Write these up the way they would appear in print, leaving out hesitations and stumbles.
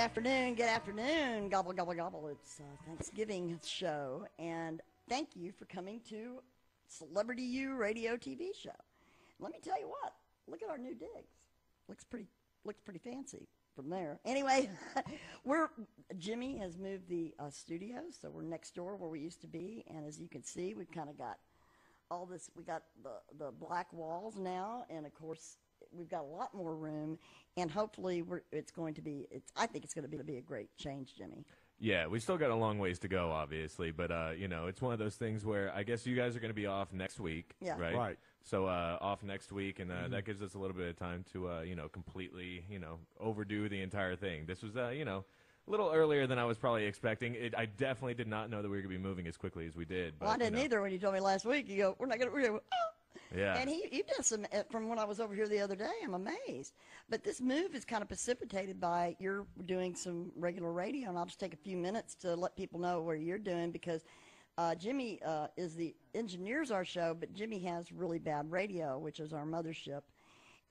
afternoon, good afternoon, gobble, gobble, gobble. It's Thanksgiving show, and thank you for coming to Celebrity U Radio TV show. Let me tell you what, look at our new digs. Looks pretty fancy from there. Anyway, Jimmy has moved the studio, so we're next door where we used to be, and as you can see, we've kind of got all this. We got the black walls now, and of course, we've got a lot more room, and hopefully I think it's going to be a great change, Jimmy. Yeah, we still got a long ways to go, obviously, but it's one of those things where I guess you guys are going to be off next week, yeah. Right. So off next week, and that gives us a little bit of time to completely overdo the entire thing. This was a little earlier than I was probably expecting. I definitely did not know that we were going to be moving as quickly as we did. But, well, I didn't either when you told me last week. You go, we're not going to. Yeah. And he does some, from when I was over here the other day, I'm amazed. But this move is kind of precipitated by you're doing some regular radio, and I'll just take a few minutes to let people know what you're doing, because Jimmy engineers our show, but Jimmy has really bad radio, which is our mothership.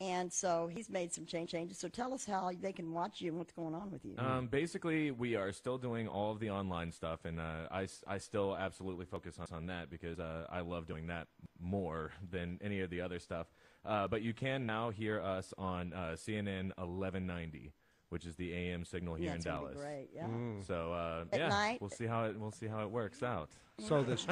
And so he's made some changes. So tell us how they can watch you and what's going on with you. Basically, we are still doing all of the online stuff, and I still absolutely focus on that because I love doing that more than any of the other stuff. But you can now hear us on CNN 1190, which is the AM signal here in Dallas. Great, yeah. So At night. we'll see how it works out. So this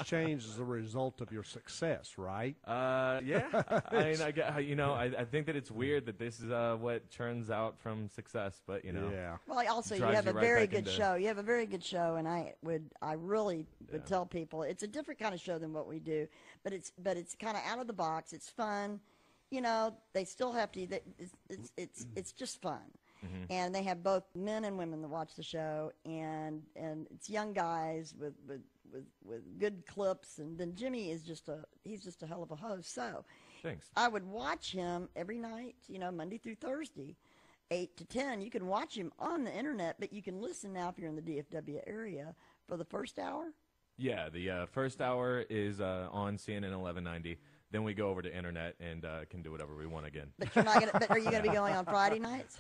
change is a result of your success, right? Yeah. I think that it's weird that this is what turns out from success, but Yeah. Well, also you have a very good show. You have a very good show, and I really would tell people it's a different kind of show than what we do, but it's kind of out of the box. It's fun. They still have to. It's just fun. Mm-hmm. And they have both men and women that watch the show, and it's young guys with good clips, and then Jimmy is just a hell of a host. So thanks. I would watch him every night, Monday through Thursday, 8 to 10. You can watch him on the internet, but you can listen now if you're in the DFW area for the first hour. Yeah, the first hour is on CNN 1190. Then we go over to internet and can do whatever we want again. But you're not gonna. But are you going to be going on Friday nights?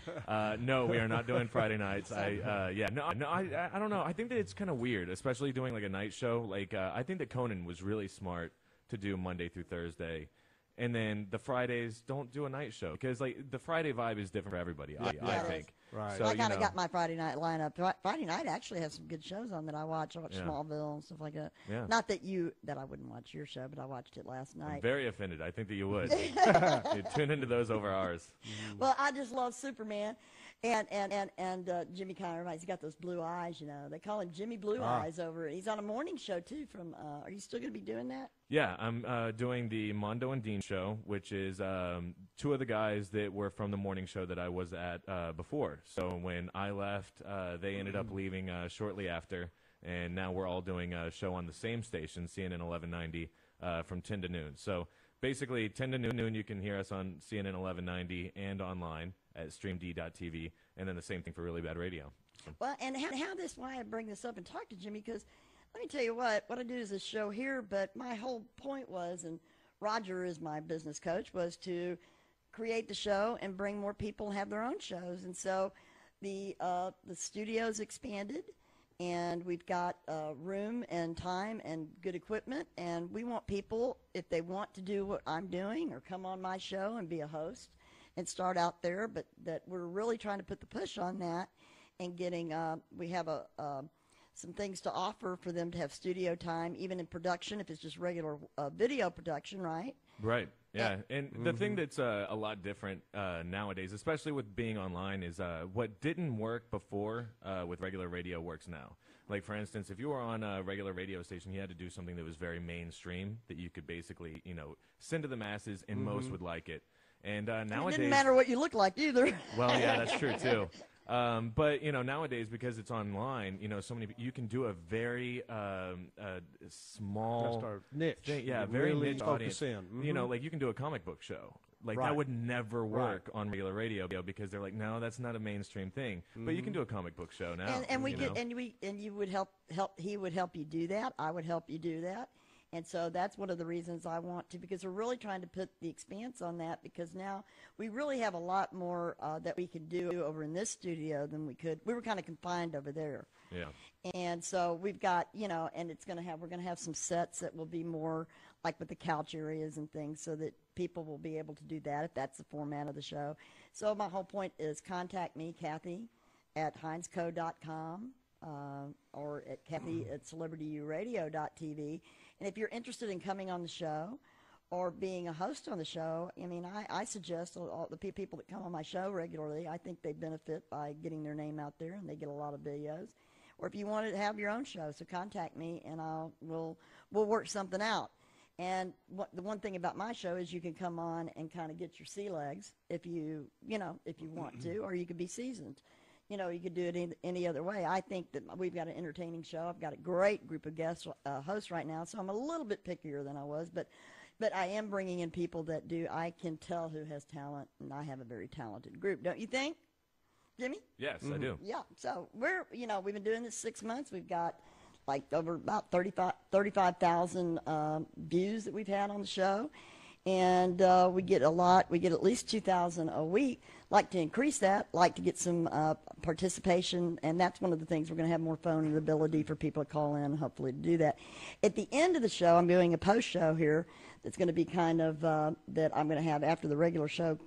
No, we are not doing Friday nights. I don't know. I think that it's kind of weird, especially doing like a night show. Like I think that Conan was really smart to do Monday through Thursday, and then the Fridays don't do a night show, because like the Friday vibe is different for everybody. I think. Right. So I kind of got my Friday night lineup. Friday night actually has some good shows on that I watch. I watch Smallville and stuff like that. Yeah. Not that I wouldn't watch your show, but I watched it last night. I'm very offended. I think that you would. You tune into those over ours. Well, I just love Superman. And Jimmy kind of reminds, he's got those blue eyes, They call him Jimmy Blue Eyes over. He's on a morning show, too. Are you still going to be doing that? Yeah, I'm doing the Mondo and Dean show, which is two of the guys that were from the morning show that I was at before. So when I left, they ended up leaving shortly after, and now we're all doing a show on the same station, CNN 1190, from 10 to noon. So basically, 10 to noon, you can hear us on CNN 1190 and online at streamd.tv, and then the same thing for Really Bad Radio. Well, and why I bring this up and talk to Jimmy, because let me tell you what I do is this show here, but my whole point was, and Roger is my business coach, was to create the show and bring more people have their own shows. And so the studio's expanded, and we've got room and time and good equipment, and we want people, if they want to do what I'm doing or come on my show and be a host and start out there, but that we're really trying to put the push on that and getting we have some things to offer for them to have studio time, even in production, if it's just regular video production, right? Right. Yeah, and the thing that's a lot different nowadays, especially with being online, is what didn't work before with regular radio works now. Like, for instance, if you were on a regular radio station, you had to do something that was very mainstream that you could basically, send to the masses, and most would like it. And nowadays, it didn't matter what you look like either. Well, yeah, that's true too. But nowadays, because it's online, so many, you can do a very small niche. thing, very really niche focus audience. in. Like you can do a comic book show. Like that would never work on regular radio because they're like, no, that's not a mainstream thing. But you can do a comic book show now. And you would help. He would help you do that. I would help you do that. And so that's one of the reasons I want to, because we're really trying to put the expanse on that, because now we really have a lot more that we can do over in this studio than we could. We were kind of confined over there. Yeah. And so we've got, and we're going to have some sets that will be more like with the couch areas and things, so that people will be able to do that if that's the format of the show. So my whole point is contact me, Kathy, at hinesco.com or at Kathy at celebrityuradio.tv. And if you're interested in coming on the show or being a host on the show, I suggest all the people that come on my show regularly, I think they benefit by getting their name out there, and they get a lot of videos. Or if you want to have your own show, so contact me, and we'll work something out. And the one thing about my show is you can come on and kind of get your sea legs if you want to, or you could be seasoned. You could do it any other way. I think that we've got an entertaining show. I've got a great group of guest hosts right now, so I'm a little bit pickier than I was, but I am bringing in people that I can tell who has talent, and I have a very talented group. Don't you think, Jimmy? Yes, I do. Yeah. So we've been doing this 6 months. We've got like over about 35,000 views that we've had on the show. And we get at least 2,000 a week. Like to increase that, like to get some participation, and that's one of the things. We're going to have more phone ability for people to call in, hopefully to do that. At the end of the show, I'm doing a post show here that's going to be kind of that I'm going to have after the regular show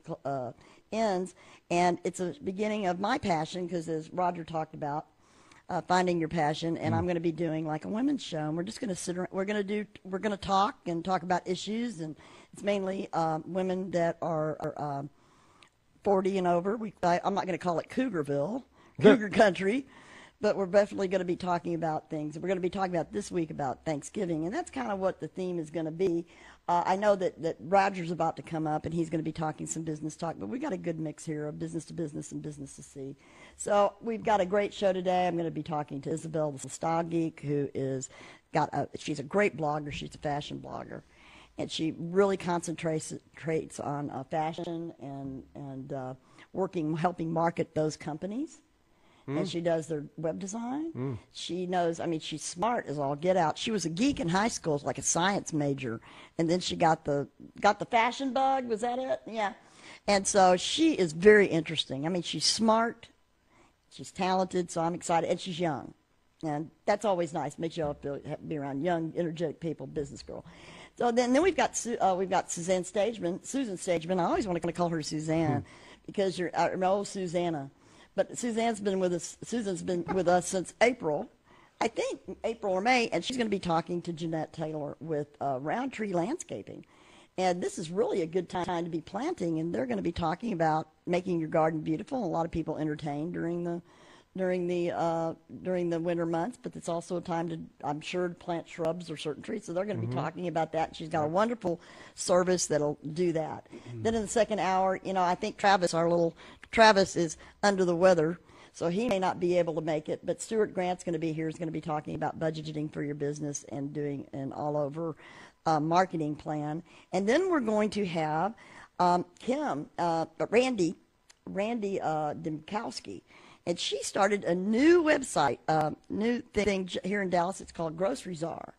ends, and it's a beginning of my passion, because as Roger talked about, finding your passion, and I'm going to be doing like a women's show, and we're just going to sit around, we're going to talk about issues, and it's mainly women that are 40 and over. I'm not going to call it Cougarville, Cougar Country, but we're definitely going to be talking about things. We're going to be talking about this week about Thanksgiving, and that's kind of what the theme is going to be. I know that Roger's about to come up, and he's going to be talking some business talk, but we got a good mix here of business to business and business to see. So we've got a great show today. I'm going to be talking to Isabel, the Style Geek, who she's a great blogger. She's a fashion blogger, and she really concentrates on fashion and helping market those companies. And she does their web design. She knows, she's smart as all get out. She was a geek in high school, like a science major, and then she got the fashion bug. Was that it? Yeah. And so she is very interesting. She's smart, she's talented, so I'm excited, and she's young, and that's always nice. Makes you all be around young, energetic people, business girl. So then we've got Susan Stageman. I always want to call her Suzanne because you're old Susanna. But Susan's been with us since April, I think April or May, and she's going to be talking to Jeanette Taylor with Roundtree Landscaping. And this is really a good time to be planting, and they're going to be talking about making your garden beautiful. And a lot of people entertain during the winter months, but it's also a time to, I'm sure, to plant shrubs or certain trees. So they're going to be talking about that. She's got a wonderful service that'll do that. Then in the second hour, I think Travis is under the weather, so he may not be able to make it, but Stuart Grant's going to be here. He's going to be talking about budgeting for your business and doing an all-over marketing plan. And then we're going to have Randy Dimkowski, and she started a new website, new thing here in Dallas. It's called Grocery Czar.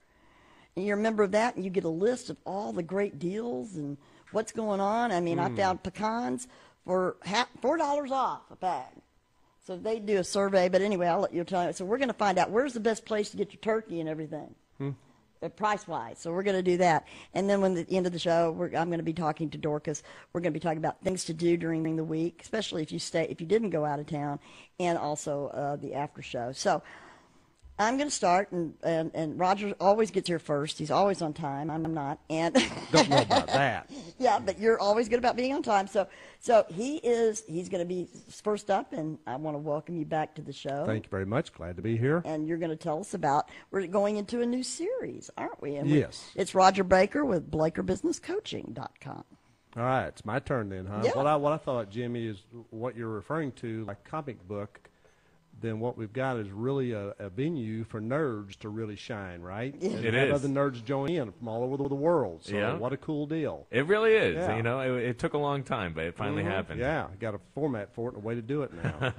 And you're a member of that, and you get a list of all the great deals and what's going on. I found pecans for $4 off a bag. So they do a survey, but anyway, I'll let you tell you. So we're going to find out where's the best place to get your turkey and everything, price-wise. So we're going to do that. And then when at the end of the show, I'm going to be talking to Dorcas. We're going to be talking about things to do during the week, especially if you didn't go out of town, and also the after show. So I'm going to start, and Roger always gets here first. He's always on time. I'm not. And Don't know about that. Yeah, but you're always good about being on time. So he's going to be first up, and I want to welcome you back to the show. Thank you very much. Glad to be here. And you're going to tell us we're going into a new series, aren't we? And yes. It's Roger Baker with BlakerBusinessCoaching.com. All right, it's my turn then, huh? Yeah. What I thought, Jimmy, is what you're referring to, like comic book. Then what we've got is really a venue for nerds to really shine, right? Yeah. And It have is. other nerds join in from all over the world. So Yeah. what a cool deal. It really is. Yeah. It took a long time, but it finally happened. Yeah, got a format for it and a way to do it now.